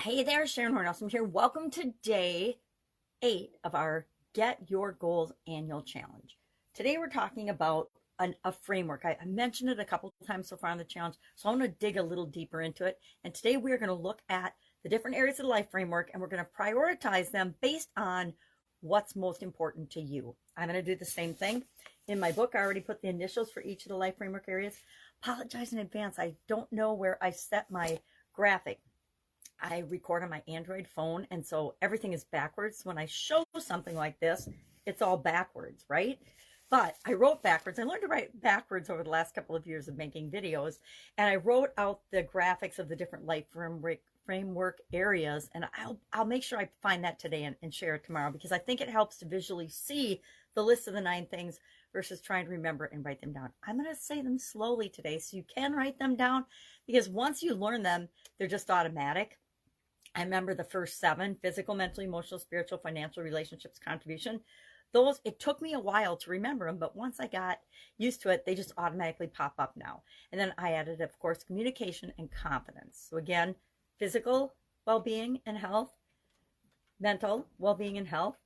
Hey there, Sharon Horne-Ellstrom here. Welcome to day 8 of our Get Your Goals Annual Challenge. Today we're talking about a framework. I mentioned it a couple of times so far on the challenge, so I'm going to dig a little deeper into it. And today we're going to look at the different areas of the life framework, and we're going to prioritize them based on what's most important to you. I'm going to do the same thing. In my book, I already put the initials for each of the life framework areas. Apologize in advance. I don't know where I set my graphic. I record on my Android phone, and so everything is backwards. When I show something like this, it's all backwards, right? But I wrote backwards. I learned to write backwards over the last couple of years of making videos, and I wrote out the graphics of the different life framework areas, and I'll make sure I find that today and share it tomorrow, because I think it helps to visually see the list of the 9 things versus trying to remember and write them down. I'm going to say them slowly today so you can write them down, because once you learn them, they're just automatic. I remember the first 7: physical, mental, emotional, spiritual, financial, relationships, contribution. Those, it took me a while to remember them, but once I got used to it, they just automatically pop up now. And then I added, of course, communication and confidence. So again, physical well-being and health, mental well-being and health,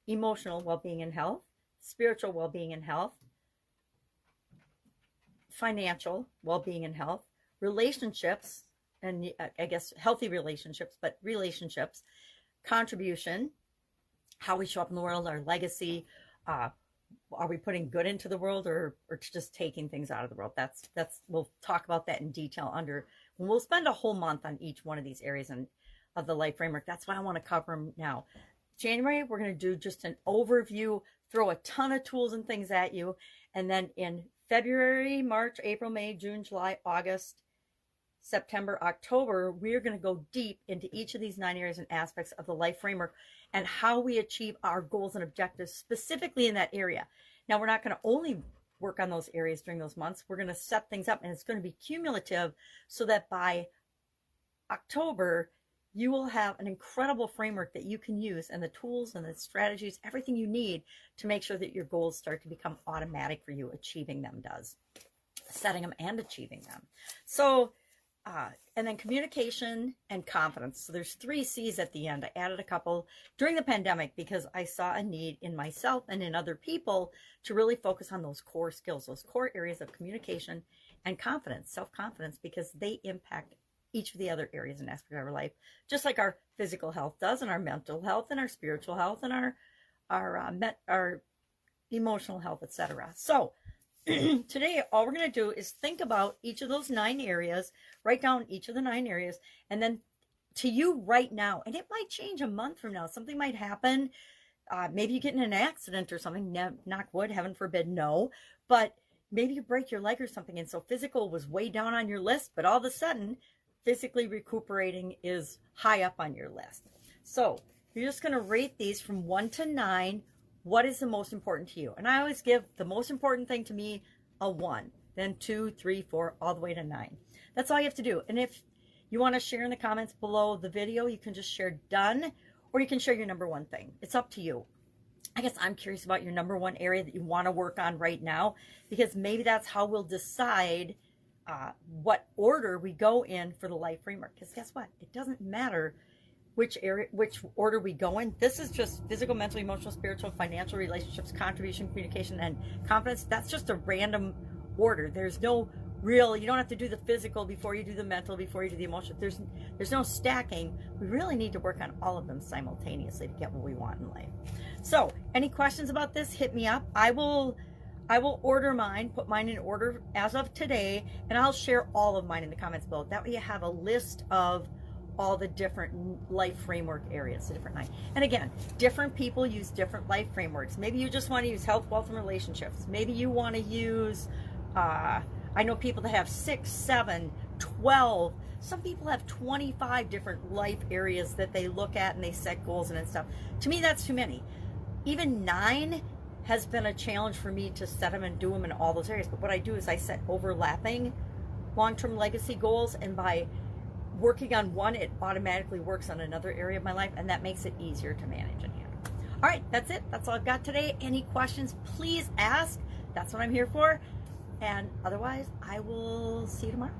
emotional well-being and health, spiritual well-being and health, financial well-being and health, relationships, and I guess healthy relationships, but relationships, contribution, how we show up in the world, our legacy, are we putting good into the world or just taking things out of the world? That's we'll talk about that in detail we'll spend a whole month on each one of these areas of the life framework. That's why I want to cover them now. January, we're going to do just an overview, throw a ton of tools and things at you. And then in February, March, April, May, June, July, August, September, October, we're going to go deep into each of these 9 areas and aspects of the life framework and how we achieve our goals and objectives specifically in that area. Now, we're not going to only work on those areas during those months. We're going to set things up, and it's going to be cumulative so that by October, you will have an incredible framework that you can use, and the tools and the strategies, everything you need to make sure that your goals start to become automatic for you. Achieving them does. Setting them and achieving them. So, and then communication and confidence. So there's 3 C's at the end. I added a couple during the pandemic because I saw a need in myself and in other people to really focus on those core skills, those core areas of communication and confidence, self-confidence, because they impact each of the other areas and aspects of our life, just like our physical health does, and our mental health, and our spiritual health, and our emotional health, etc. So today, all we're going to do is think about each of those 9 areas, write down each of the 9 areas, and then to you right now, and it might change a month from now. Something might happen. Maybe you get in an accident or something. Knock wood, heaven forbid, no. But maybe you break your leg or something, and so physical was way down on your list, but all of a sudden, physically recuperating is high up on your list. So you're just going to rate these from 1 to 9. What is the most important to you? And I always give the most important thing to me a 1, then 2, 3, 4, all the way to 9. That's all you have to do. And if you want to share in the comments below the video, you can just share done, or you can share your number 1 thing. It's up to you. I guess I'm curious about your number 1 area that you want to work on right now, because maybe that's how we'll decide what order we go in for the life framework. Because guess what? It doesn't matter which order we go in. This is just physical, mental, emotional, spiritual, financial, relationships, contribution, communication, and confidence. That's just a random order. There's no real, you don't have to do the physical before you do the mental, before you do the emotional. There's no stacking. We really need to work on all of them simultaneously to get what we want in life. So any questions about this, hit me up. I will order mine, put mine in order as of today, and I'll share all of mine in the comments below. That way you have a list of all the different life framework areas, the different 9. And again, different people use different life frameworks. Maybe you just want to use health, wealth, and relationships. Maybe you want to use, I know people that have 6, 7, 12. Some people have 25 different life areas that they look at and they set goals in and stuff. To me, that's too many. Even 9 has been a challenge for me to set them and do them in all those areas. But what I do is I set overlapping long-term legacy goals, and by working on one, it automatically works on another area of my life, and that makes it easier to manage and handle. All right, that's it. That's all I've got today. Any questions, please ask. That's what I'm here for. And otherwise, I will see you tomorrow.